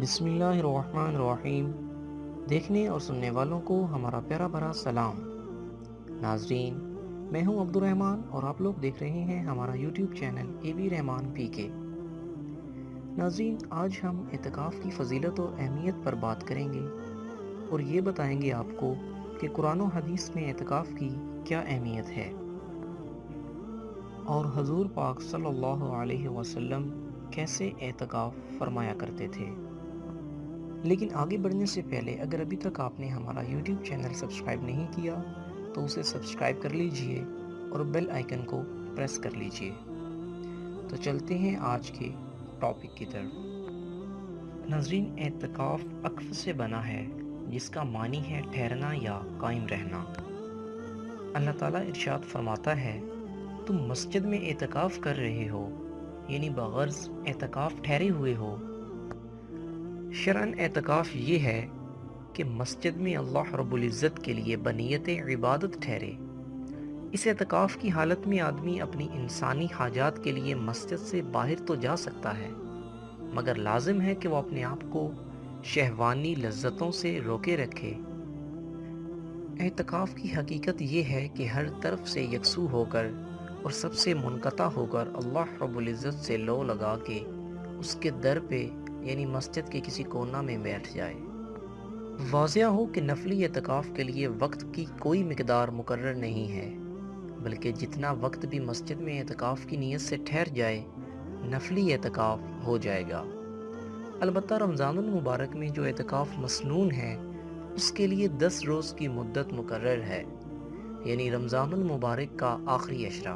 بسم اللہ الرحمن الرحیم۔ دیکھنے اور سننے والوں کو ہمارا پیارا بھرا سلام۔ ناظرین، میں ہوں عبد الرحمن اور آپ لوگ دیکھ رہے ہیں ہمارا یوٹیوب چینل اے بی رحمان پی کے۔ ناظرین، آج ہم اعتکاف کی فضیلت اور اہمیت پر بات کریں گے اور یہ بتائیں گے آپ کو کہ قرآن و حدیث میں اعتکاف کی کیا اہمیت ہے اور حضور پاک صلی اللہ علیہ وسلم کیسے اعتکاف فرمایا کرتے تھے۔ لیکن آگے بڑھنے سے پہلے اگر ابھی تک آپ نے ہمارا یوٹیوب چینل سبسکرائب نہیں کیا تو اسے سبسکرائب کر لیجئے اور بیل آئیکن کو پریس کر لیجئے۔ تو چلتے ہیں آج کے ٹاپک کی طرف۔ ناظرین، اعتکاف عکف سے بنا ہے جس کا معنی ہے ٹھہرنا یا قائم رہنا۔ اللہ تعالیٰ ارشاد فرماتا ہے، تم مسجد میں اعتکاف کر رہے ہو، یعنی بغرض اعتکاف ٹھہرے ہوئے ہو۔ شرعاً اعتکاف یہ ہے کہ مسجد میں اللہ رب العزت کے لیے بنیت عبادت ٹھہرے۔ اس اعتکاف کی حالت میں آدمی اپنی انسانی حاجات کے لیے مسجد سے باہر تو جا سکتا ہے، مگر لازم ہے کہ وہ اپنے آپ کو شہوانی لذتوں سے روکے رکھے۔ اعتکاف کی حقیقت یہ ہے کہ ہر طرف سے یکسو ہو کر اور سب سے منقطع ہو کر اللہ رب العزت سے لو لگا کے اس کے در پہ یعنی مسجد کے کسی کونا میں بیٹھ جائے۔ واضح ہو کہ نفلی اعتکاف کے لیے وقت کی کوئی مقدار مقرر نہیں ہے، بلکہ جتنا وقت بھی مسجد میں اعتکاف کی نیت سے ٹھہر جائے نفلی اعتکاف ہو جائے گا۔ البتہ رمضان المبارک میں جو اعتکاف مسنون ہے اس کے لیے 10 روز کی مدت مقرر ہے، یعنی رمضان المبارک کا آخری عشرہ۔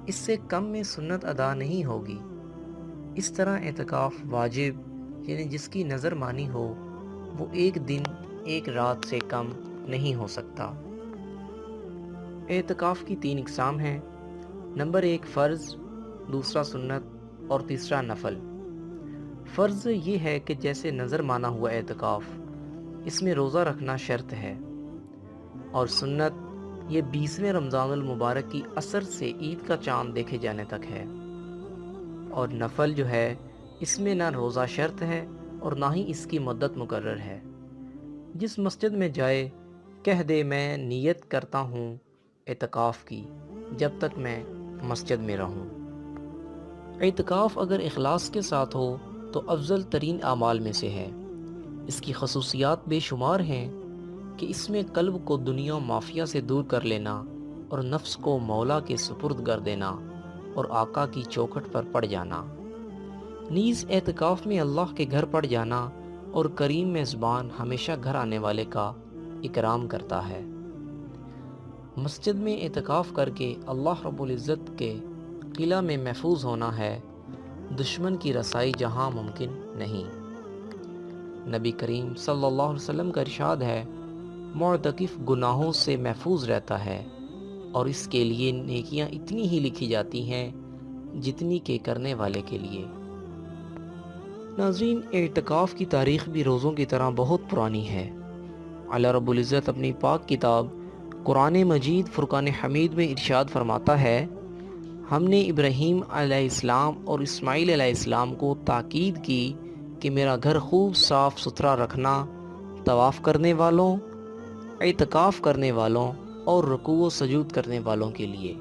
اس سے کم میں سنت ادا نہیں ہوگی۔ اس طرح اعتکاف واجب یعنی جس کی نظر مانی ہو وہ ایک دن ایک رات سے کم نہیں ہو سکتا۔ اعتکاف کی 3 اقسام ہیں۔ نمبر 1 فرض، دوسرا سنت اور تیسرا نفل۔ فرض یہ ہے کہ جیسے نظر مانا ہوا اعتکاف، اس میں روزہ رکھنا شرط ہے، اور سنت یہ 20ویں رمضان المبارک کی عصر سے عید کا چاند دیکھے جانے تک ہے، اور نفل جو ہے اس میں نہ روزہ شرط ہے اور نہ ہی اس کی مدت مقرر ہے۔ جس مسجد میں جائے کہہ دے میں نیت کرتا ہوں اعتکاف کی جب تک میں مسجد میں رہوں۔ اعتکاف اگر اخلاص کے ساتھ ہو تو افضل ترین اعمال میں سے ہے۔ اس کی خصوصیات بے شمار ہیں کہ اس میں قلب کو دنیا و مافیہ سے دور کر لینا اور نفس کو مولا کے سپرد کر دینا اور آقا کی چوکھٹ پر پڑ جانا۔ نیز اعتکاف میں اللہ کے گھر پڑ جانا اور کریم میزبان ہمیشہ گھر آنے والے کا اکرام کرتا ہے۔ مسجد میں اعتکاف کر کے اللہ رب العزت کے قلعہ میں محفوظ ہونا ہے، دشمن کی رسائی جہاں ممکن نہیں۔ نبی کریم صلی اللہ علیہ وسلم کا ارشاد ہے، معتکف گناہوں سے محفوظ رہتا ہے اور اس کے لیے نیکیاں اتنی ہی لکھی جاتی ہیں جتنی کہ کرنے والے کے لیے۔ ناظرین، اعتکاف کی تاریخ بھی روزوں کی طرح بہت پرانی ہے۔ اللہ رب العزت اپنی پاک کتاب قرآن مجید فرقان حمید میں ارشاد فرماتا ہے، ہم نے ابراہیم علیہ السلام اور اسماعیل علیہ السلام کو تاکید کی کہ میرا گھر خوب صاف ستھرا رکھنا طواف کرنے والوں، اعتکاف کرنے والوں اور رکوع و سجود کرنے والوں کے لیے۔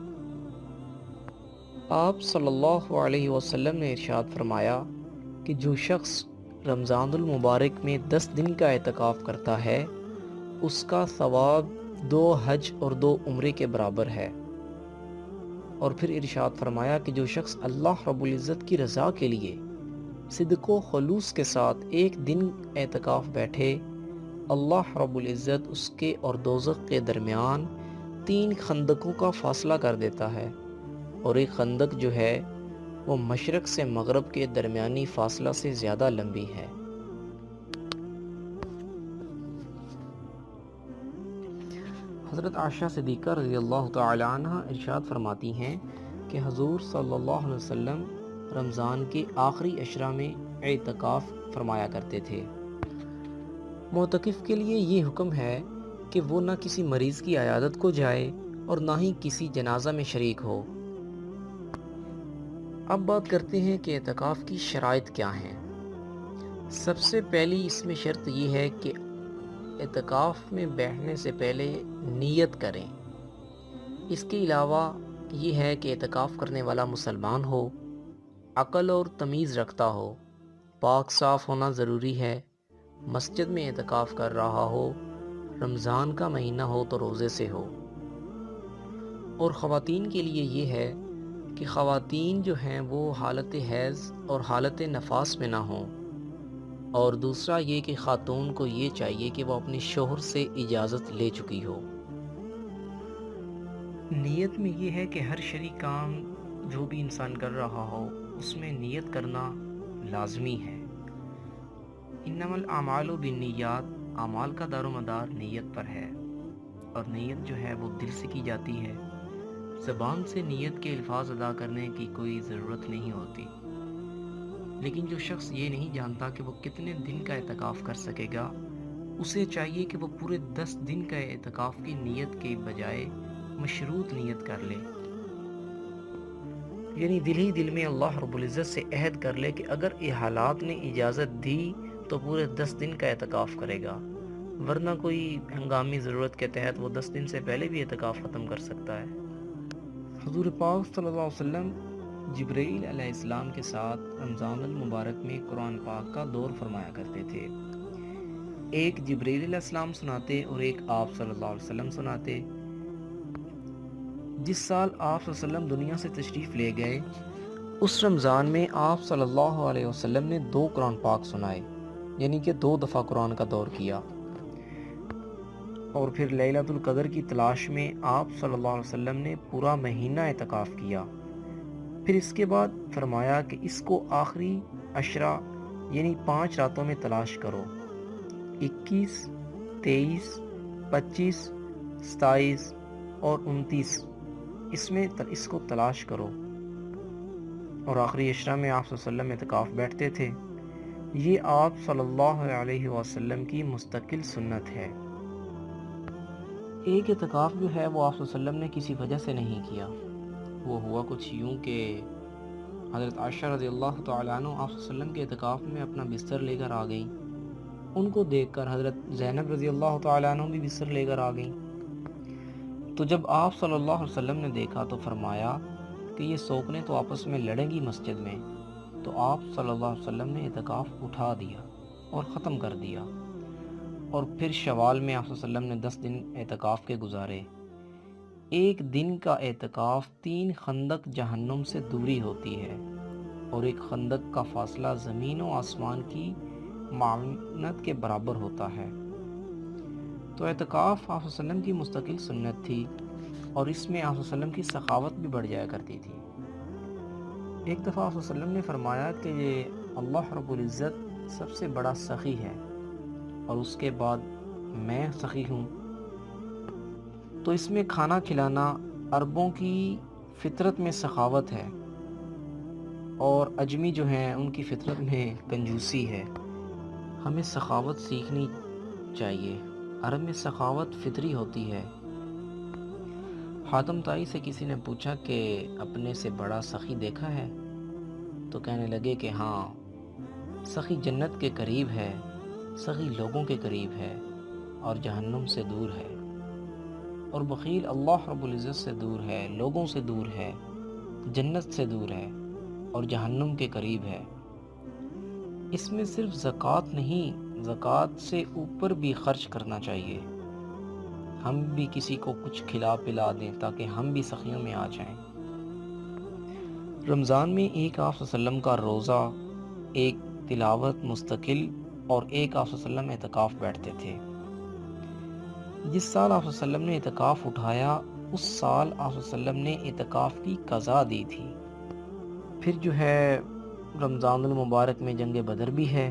آپ صلی اللہ علیہ وسلم نے ارشاد فرمایا کہ جو شخص رمضان المبارک میں 10 دن کا اعتکاف کرتا ہے اس کا ثواب 2 حج اور 2 عمرے کے برابر ہے۔ اور پھر ارشاد فرمایا کہ جو شخص اللہ رب العزت کی رضا کے لیے صدق و خلوص کے ساتھ 1 دن اعتکاف بیٹھے، اللہ رب العزت اس کے اور دوزخ کے درمیان 3 خندقوں کا فاصلہ کر دیتا ہے، اور ایک خندق جو ہے وہ مشرق سے مغرب کے درمیانی فاصلہ سے زیادہ لمبی ہے۔ حضرت عائشہ صدیقہ رضی اللہ تعالی عنہ ارشاد فرماتی ہیں کہ حضور صلی اللہ علیہ وسلم رمضان کے آخری عشرہ میں اعتکاف فرمایا کرتے تھے۔ معتکف کے لیے یہ حکم ہے کہ وہ نہ کسی مریض کی عیادت کو جائے اور نہ ہی کسی جنازہ میں شریک ہو۔ اب بات کرتے ہیں کہ اعتکاف کی شرائط کیا ہیں۔ سب سے پہلی اس میں شرط یہ ہے کہ اعتکاف میں بیٹھنے سے پہلے نیت کریں۔ اس کے علاوہ یہ ہے کہ اعتکاف کرنے والا مسلمان ہو، عقل اور تمیز رکھتا ہو، پاک صاف ہونا ضروری ہے، مسجد میں اعتکاف کر رہا ہو، رمضان کا مہینہ ہو تو روزے سے ہو۔ اور خواتین کے لیے یہ ہے کہ خواتین جو ہیں وہ حالت حیض اور حالت نفاس میں نہ ہوں، اور دوسرا یہ کہ خاتون کو یہ چاہیے کہ وہ اپنے شوہر سے اجازت لے چکی ہو۔ نیت میں یہ ہے کہ ہر شرعی کام جو بھی انسان کر رہا ہو اس میں نیت کرنا لازمی ہے۔ انما الاعمال بالنیات، اعمال کا دار و مدار نیت پر ہے، اور نیت جو ہے وہ دل سے کی جاتی ہے، زبان سے نیت کے الفاظ ادا کرنے کی کوئی ضرورت نہیں ہوتی۔ لیکن جو شخص یہ نہیں جانتا کہ وہ کتنے دن کا اعتکاف کر سکے گا، اسے چاہیے کہ وہ پورے 10 دن کا اعتکاف کی نیت کے بجائے مشروط نیت کر لے، یعنی دل ہی دل میں اللہ رب العزت سے عہد کر لے کہ اگر یہ حالات نے اجازت دی تو پورے 10 دن کا اعتکاف کرے گا، ورنہ کوئی ہنگامی ضرورت کے تحت وہ 10 دن سے پہلے بھی اعتکاف ختم کر سکتا ہے۔ حضور پاک صلی اللہ علیہ وسلم جبرائیل علیہ السلام کے ساتھ رمضان المبارک میں قرآن پاک کا دور فرمایا کرتے تھے۔ ایک جبرائیل علیہ السلام سناتے اور ایک آپ صلی اللہ علیہ وسلم سناتے۔ جس سال آپ صلی اللہ علیہ وسلم دنیا سے تشریف لے گئے، اس رمضان میں آپ صلی اللہ علیہ وسلم نے 2 قرآن پاک سنائے، یعنی کہ 2 دفعہ قرآن کا دور کیا۔ اور پھر لیلۃ القدر کی تلاش میں آپ صلی اللہ علیہ وسلم نے پورا مہینہ اعتکاف کیا۔ پھر اس کے بعد فرمایا کہ اس کو آخری عشرہ یعنی 5 راتوں میں تلاش کرو، 21، 23، 25، 27 اور 29، اس کو تلاش کرو۔ اور آخری عشرہ میں آپ صلی اللہ علیہ وسلم اعتکاف بیٹھتے تھے۔ یہ آپ صلی اللہ علیہ وسلم کی مستقل سنت ہے۔ ایک اعتکاف جو ہے وہ آپ صلی اللہ علیہ وسلم نے کسی وجہ سے نہیں کیا، وہ ہوا کچھ یوں کہ حضرت عائشہ رضی اللہ تعالیٰ عنہ آپ صلی اللہ علیہ وسلم کے اعتکاف میں اپنا بستر لے کر آ گئیں۔ ان کو دیکھ کر حضرت زینب رضی اللہ تعالیٰ عنہ بھی بستر لے کر آ گئیں۔ تو جب آپ صلی اللہ علیہ وسلم نے دیکھا تو فرمایا کہ یہ سوکنے تو آپس میں لڑیں گی مسجد میں، تو آپ صلی اللہ علیہ وسلم نے اعتکاف اٹھا دیا اور ختم کر دیا۔ اور پھر شوال میں آپ صلی اللہ علیہ وسلم نے 10 دن اعتکاف کے گزارے۔ ایک دن کا اعتکاف 3 خندق جہنم سے دوری ہوتی ہے، اور ایک خندق کا فاصلہ زمین و آسمان کی معاونت کے برابر ہوتا ہے۔ تو اعتکاف آپ صلی اللہ علیہ وسلم کی مستقل سنت تھی، اور اس میں آپ صلی اللہ علیہ وسلم کی سخاوت بھی بڑھ جایا کرتی تھی۔ ایک دفعہ آپ صلی اللہ علیہ وسلم نے فرمایا کہ یہ اللہ رب العزت سب سے بڑا سخی ہے، اور اس کے بعد میں سخی ہوں۔ تو اس میں کھانا کھلانا عربوں کی فطرت میں سخاوت ہے، اور اجمی جو ہیں ان کی فطرت میں کنجوسی ہے۔ ہمیں سخاوت سیکھنی چاہیے، عرب میں سخاوت فطری ہوتی ہے۔ حاتم طائی سے کسی نے پوچھا کہ اپنے سے بڑا سخی دیکھا ہے؟ تو کہنے لگے کہ ہاں، سخی جنت کے قریب ہے، سخی لوگوں کے قریب ہے، اور جہنم سے دور ہے، اور بخیل اللہ رب العزت سے دور ہے، لوگوں سے دور ہے، جنت سے دور ہے، اور جہنم کے قریب ہے۔ اس میں صرف زکوٰۃ نہیں، زکوٰۃ سے اوپر بھی خرچ کرنا چاہیے۔ ہم بھی کسی کو کچھ کھلا پلا دیں تاکہ ہم بھی سخیوں میں آ جائیں۔ رمضان میں ایک آپ صلی اللہ علیہ وسلم کا روزہ، ایک تلاوت مستقل، اور ایک آپ صلی اللہ علیہ وسلم اعتکاف بیٹھتے تھے۔ جس سال آپ صلی اللہ علیہ وسلم نے اعتکاف اٹھایا، اس سال آپ صلی اللہ علیہ وسلم نے اعتکاف کی قضا دی تھی۔ پھر جو ہے رمضان المبارک میں جنگ بدر بھی ہے۔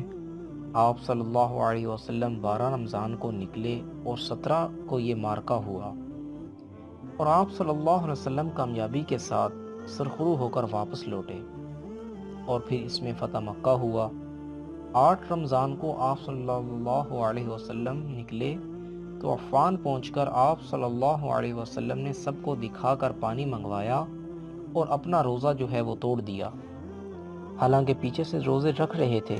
آپ صلی اللہ علیہ وسلم 12 رمضان کو نکلے اور 17 کو یہ مارکہ ہوا، اور آپ صلی اللہ علیہ وسلم کامیابی کے ساتھ سرخرو ہو کر واپس لوٹے، اور پھر اس میں فتح مکہ ہوا۔ 8 رمضان کو آپ صلی اللہ علیہ وسلم نکلے تو عفان پہنچ کر آپ صلی اللہ علیہ وسلم نے سب کو دکھا کر پانی منگوایا، اور اپنا روزہ جو ہے وہ توڑ دیا، حالانکہ پیچھے سے روزے رکھ رہے تھے۔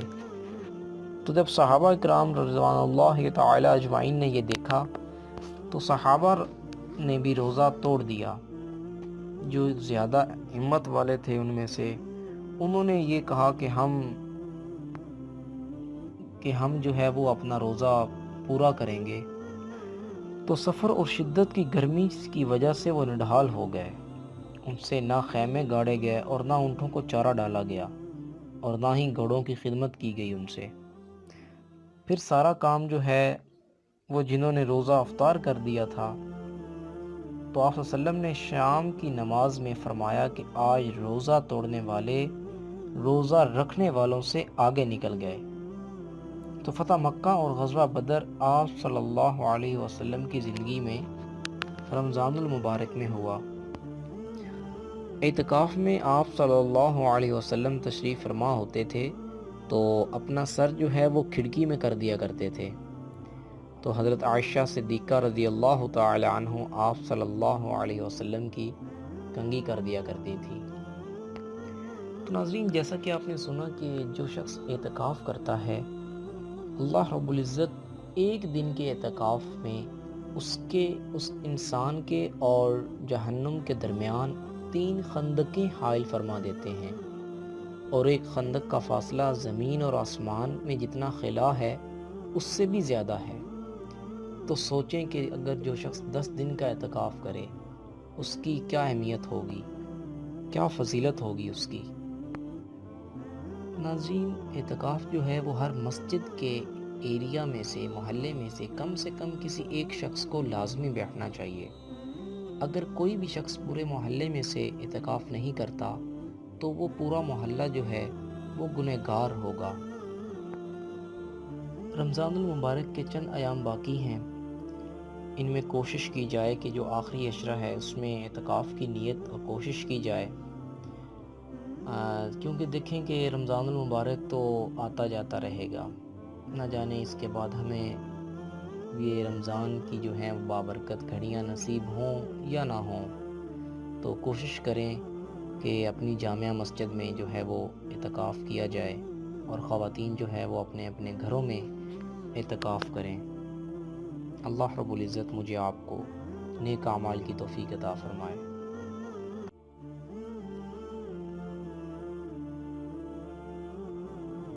تو جب صحابہ کرام رضوان اللہ تعالی اجمعین نے یہ دیکھا تو صحابہ نے بھی روزہ توڑ دیا۔ جو زیادہ ہمت والے تھے ان میں سے، انہوں نے یہ کہا کہ ہم جو ہے وہ اپنا روزہ پورا کریں گے۔ تو سفر اور شدت کی گرمی کی وجہ سے وہ نڈھال ہو گئے۔ ان سے نہ خیمے گاڑے گئے اور نہ اونٹوں کو چارہ ڈالا گیا اور نہ ہی گھوڑوں کی خدمت کی گئی ان سے۔ پھر سارا کام جو ہے وہ جنہوں نے روزہ افطار کر دیا تھا، تو آپ صلی اللہ علیہ وسلم نے شام کی نماز میں فرمایا کہ آج روزہ توڑنے والے روزہ رکھنے والوں سے آگے نکل گئے۔ تو فتح مکہ اور غزوہ بدر آپ صلی اللہ علیہ وسلم کی زندگی میں رمضان المبارک میں ہوا۔ اعتکاف میں آپ صلی اللہ علیہ وسلم تشریف فرما ہوتے تھے تو اپنا سر جو ہے وہ کھڑکی میں کر دیا کرتے تھے، تو حضرت عائشہ صدیقہ رضی اللہ تعالی عنہ آپ صلی اللہ علیہ وسلم کی کنگھی کر دیا کرتی تھی۔ تو ناظرین، جیسا کہ آپ نے سنا کہ جو شخص اعتکاف کرتا ہے، اللہ رب العزت ایک دن کے اعتکاف میں اس انسان کے اور جہنم کے درمیان 3 خندقیں حائل فرما دیتے ہیں، اور ایک خندق کا فاصلہ زمین اور آسمان میں جتنا خلا ہے اس سے بھی زیادہ ہے۔ تو سوچیں کہ اگر جو شخص 10 دن کا اعتکاف کرے اس کی کیا اہمیت ہوگی، کیا فضیلت ہوگی اس کی۔ ناظرین، اعتکاف جو ہے وہ ہر مسجد کے ایریا میں سے، محلے میں سے کم کسی ایک شخص کو لازمی بیٹھنا چاہیے۔ اگر کوئی بھی شخص پورے محلے میں سے اعتکاف نہیں کرتا تو وہ پورا محلہ جو ہے وہ گنہگار ہوگا۔ رمضان المبارک کے چند ایام باقی ہیں، ان میں کوشش کی جائے کہ جو آخری عشرہ ہے اس میں اعتکاف کی نیت اور کوشش کی جائے، کیونکہ دیکھیں کہ رمضان المبارک تو آتا جاتا رہے گا، نہ جانے اس کے بعد ہمیں یہ رمضان کی جو ہیں بابرکت گھڑیاں نصیب ہوں یا نہ ہوں۔ تو کوشش کریں کہ اپنی جامع مسجد میں جو ہے وہ اعتکاف کیا جائے، اور خواتین جو ہے وہ اپنے اپنے گھروں میں اعتکاف کریں۔ اللہ رب العزت مجھے آپ کو نیک اعمال کی توفیق عطا فرمائے۔